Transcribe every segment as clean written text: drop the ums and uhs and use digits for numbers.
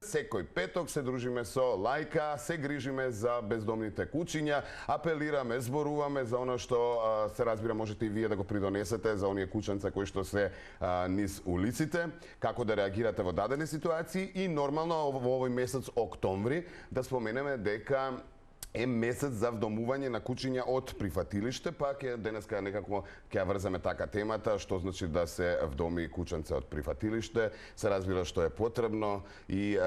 Секој петок се дружиме со Лајка, се грижиме за бездомните куќиња, апелираме, зборуваме за оно што се разбира можете и вие да го придонесете за оние куќанца кои што се низ улиците, како да реагирате во дадени ситуации и нормално во овој месец октомври да споменеме дека е месец за вдомување на куќиња од прифатилиште, па ќе денеска некако ќе ја врземе така темата, што значи да се вдоми куќанце од прифатилиште, се разбира што е потребно и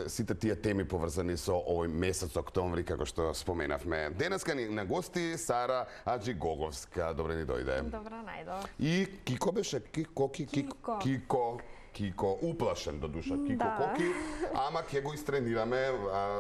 сите тие теми поврзани со овој месец октомври, како што споменавме. Денеска ни на гости Сара Аџигоговска. Добре ни дојде. Добро најдов. И Кико беше? Кико, уплашен до душа, Кико Коки, ама ќе го истренираме.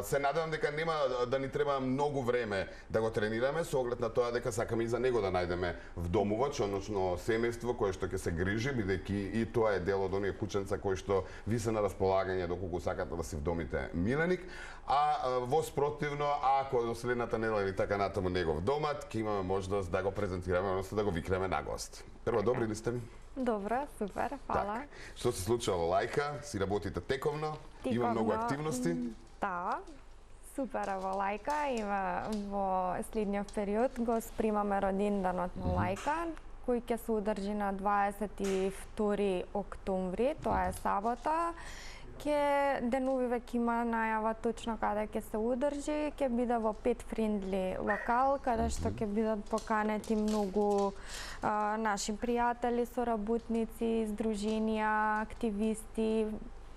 Се надевам дека нема да ни треба многу време да го тренираме, со оглед на тоа дека сакаме и за него да најдеме вдомувач, односно семејство кое што ќе се грижи, бидејќи и тоа е дел од оние куќанца кои што ви се на располагање доколку сакате да си вдомите миленик, а во спротивно, ако до следната недела или така натаму негов домат, ќе имаме можност да го презентираме, односно да го викнеме на гост. Прво, добри ли сте ми? Добро, супер, фала. Што се случува во Лајка? Си работите тековно? Има многу активности? Да, супер во Лајка. Има во следниот период го спремаме роденденот на Лајка, кој ќе се одржи на 22 октомври, тоа е сабота. Деновиве ќе има најава точно каде ќе се одржи, ќе биде во Pet Friendly локал, каде што ќе бидат поканети многу наши пријатели, соработници, здруженија, активисти,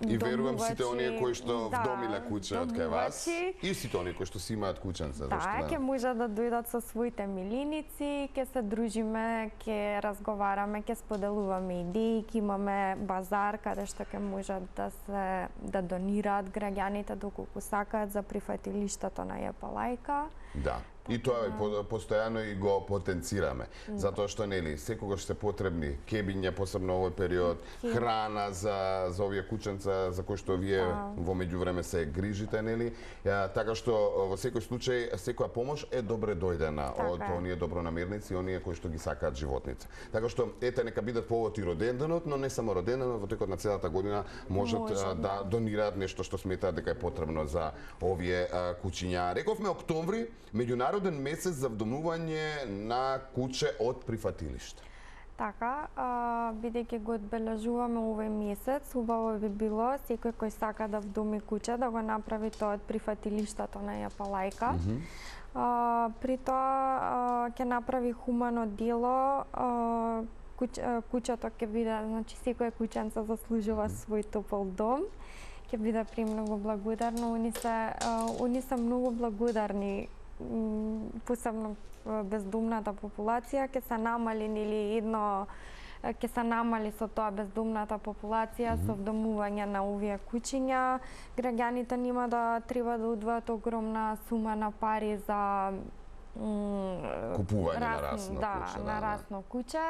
и верувам сите оние кои што да, вдомиле куќе од кај вас и сите оние кои што си имаат куќанца. Да, ќе можат да дојдат со своите милиници, ќе се дружиме, ќе разговараме, ќе споделуваме идеи, ќе имаме базар каде што ќе можат да донираат граѓаните доколку сакаат за прифатилиштето на ЈП Лајка. Да. И тоа постојано и го потенцираме. Затоа што нели секогаш се потребни кебиња, посебно овој период, храна за овие куќанца за кои што вие во меѓувреме се грижите, нели? Така што во секој случај секоја помош е добре дојдена од оние добронамерници, оние кои што ги сакаат животните. Така што ете нека бидат повод и роденденот, но не само роденденот, во текот на целата година можат да донираат нешто што сметаат дека е потребно за овие куќиња. Рековме октомври, меѓународен месец за вдомување на куќе од прифатилиште. Така, бидејќи го одбележуваме овој месец, убаво би било секој кој сака да вдоми куќе да го направи тоа од прифатилиштето на ЈП Лајка. При тоа ќе направи хумано дело, куќето ќе биде, значи секој куќенце заслужува свој топол дом. Ќе биде премногу благодарно, они се многу благодарни, посебно бездомната популација, ќе се намали или ќе се намали со тоа бездомната популација со вдомување на овие куќиња. Граѓаните нема да треба да одвојат огромна сума на пари за купување на расно куќе. На расно куќе.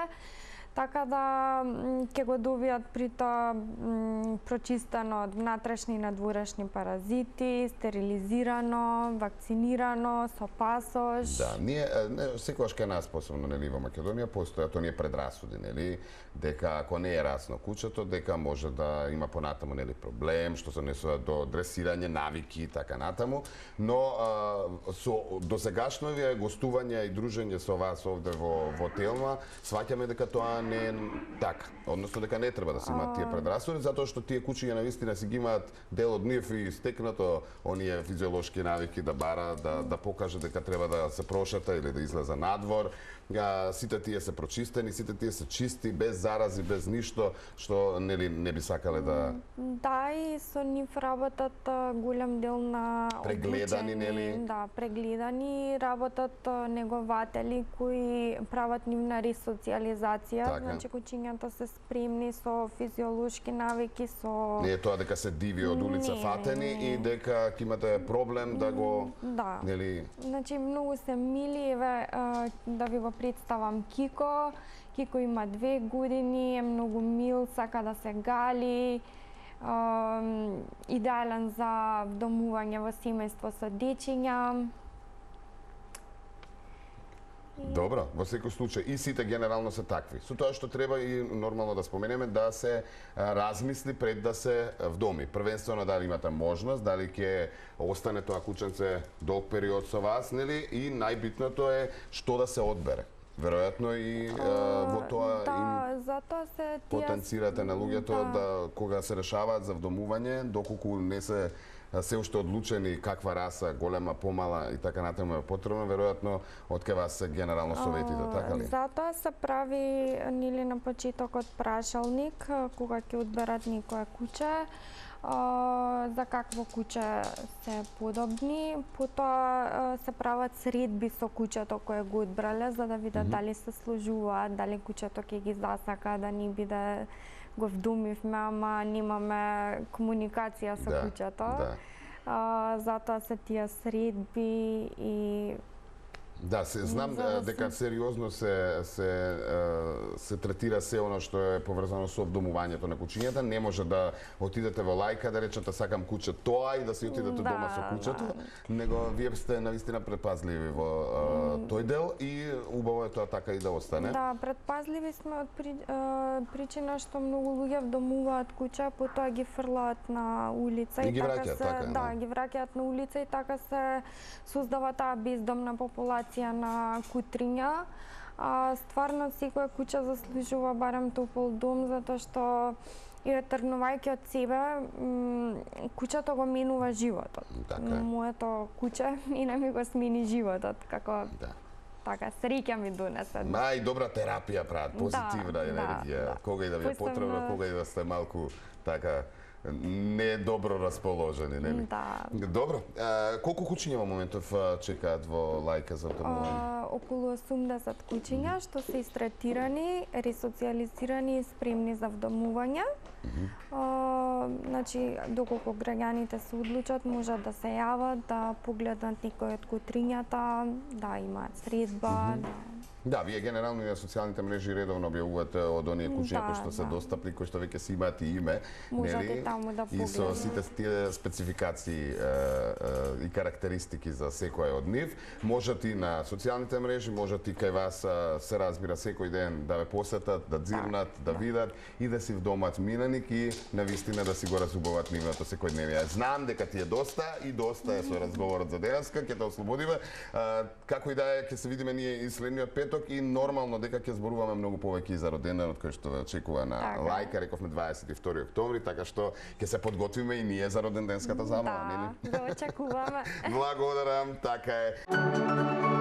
Така да ќе го добијат при тоа прочистено од внатрешни и надворешни паразити, стерилизирано, вакцинирано, со пасош. Да, ние секогаш кај нас, посебно нели во Македонија, постојат оние предрасуди, нели, дека ако не е расно куќето, дека може да има понатаму нели проблем, што се однесува до дресирање, навики и така натаму, но со досегашновија гостување и дружење со вас овде во Телма, сваќаме дека тоа не е така, односно дека не треба да се имаат тие предрасуди, затоа што тие куќиња навистина си ги имаат дел од нив и стекнато оние физиолошки навики да бараат, да покажат дека треба да се прошета или да излезе надвор. Сите тие се прочистени, сите тие се чисти, без зарази, без ништо што нели не би сакале да. Да, и со нив работат голем дел на прегледани, нели? Да, прегледани, работат негователи кои прават нивна ресоциализација. Значи куќињата се спремни со физиолошки навики, со не е тоа дека се диви од улица фатени и дека ќе имате проблем да го нели. Значи многу се мили, еве да ви го представам Кико. Кико има 2 години, е многу мил, сака да се гали. Идеален за вдомување во семејство со дечиња. Добро, во секој случај и сите генерално се такви. Со тоа што треба и нормално да споменеме да се размисли пред да се вдоми. Првенствено дали имате можност, дали ќе остане тоа кученце долг период со вас, нели? И најбитното е што да се одбере. Веројатно и во тоа им затоа се потенцирате на луѓето да кога се решаваат за вдомување, доколку не се уште одлучени каква раса, голема, помала и така натаму е потребно, веројатно од кај вас се генерално советите, така ли? Затоа се прави нели на почетокот прашалник кога ќе одберат некое куче, за какво куче се подобни, потоа се прават средби со кучето кое го одбрале за да видат дали се сложуваат, дали кучето ќе ги засака, да не биде го вдумивме, ама немаме комуникација со кучето. Затоа се тие средби и Да, знам дека сериозно се третира се она што е поврзано со обдомувањето на кучињата. Не може да отидете во лајка да речете сакам куче тоа и да се отидете дома со кучето, него вие сте навистина предпазливи во тој дел и убаво е тоа така и да остане. Да, предпазливи сме од причина што многу луѓе вдомуваат куча, потоа ги фрлаат на улица и ги враќаат, така, да, ги враќаат на улица и така се создава таа бездомна популација на кутриња. Стварно секоја куча заслужува барем топол дом затоа што и тргнувајќи од себе кучето го менува животот. Моето куче и не ми го смени животот како така среќа ми донесе. Најдобра терапија прават, позитивна енергија. Кога и да ви е потребно, кога и да сте малку така не добро расположени, нели? Да. Добро. Колку кучиња во моментов чекаат во лајка за вдомување? Околу 80 кучиња што се истретирани, ресоциализирани и спремни за вдомување. Значи, доколку граѓаните се одлучат, можат да се јават, да погледнат некој од кутрињата, да имаат средба, Да, вие генерално и на социјалните мрежи редовно објавувате од оние кучиња кои што се достапни, кои што веќе си имаат и име, нели? Да, и со сите тие спецификации и карактеристики за секој од нив. Можат и на социјалните мрежи, можат и кај вас се разбира секој ден да ве посетат, да дзирнат, да видат и да си вдомат минаник и навистина да си го разубават нивното секојдневие. Знам дека ти е доста и доста е со разговорот за денеска, ќе те ослободиме. Како и да е, ќе се видиме ние и следниот петок и нормално дека ќе зборуваме многу повеќе и за роденденот кој што ве очекува на лајка, рековме 22 октомври, така што ќе се подготвиме и ние за роденденската забава, нели? Да, го очекуваме. Благодарам, така е.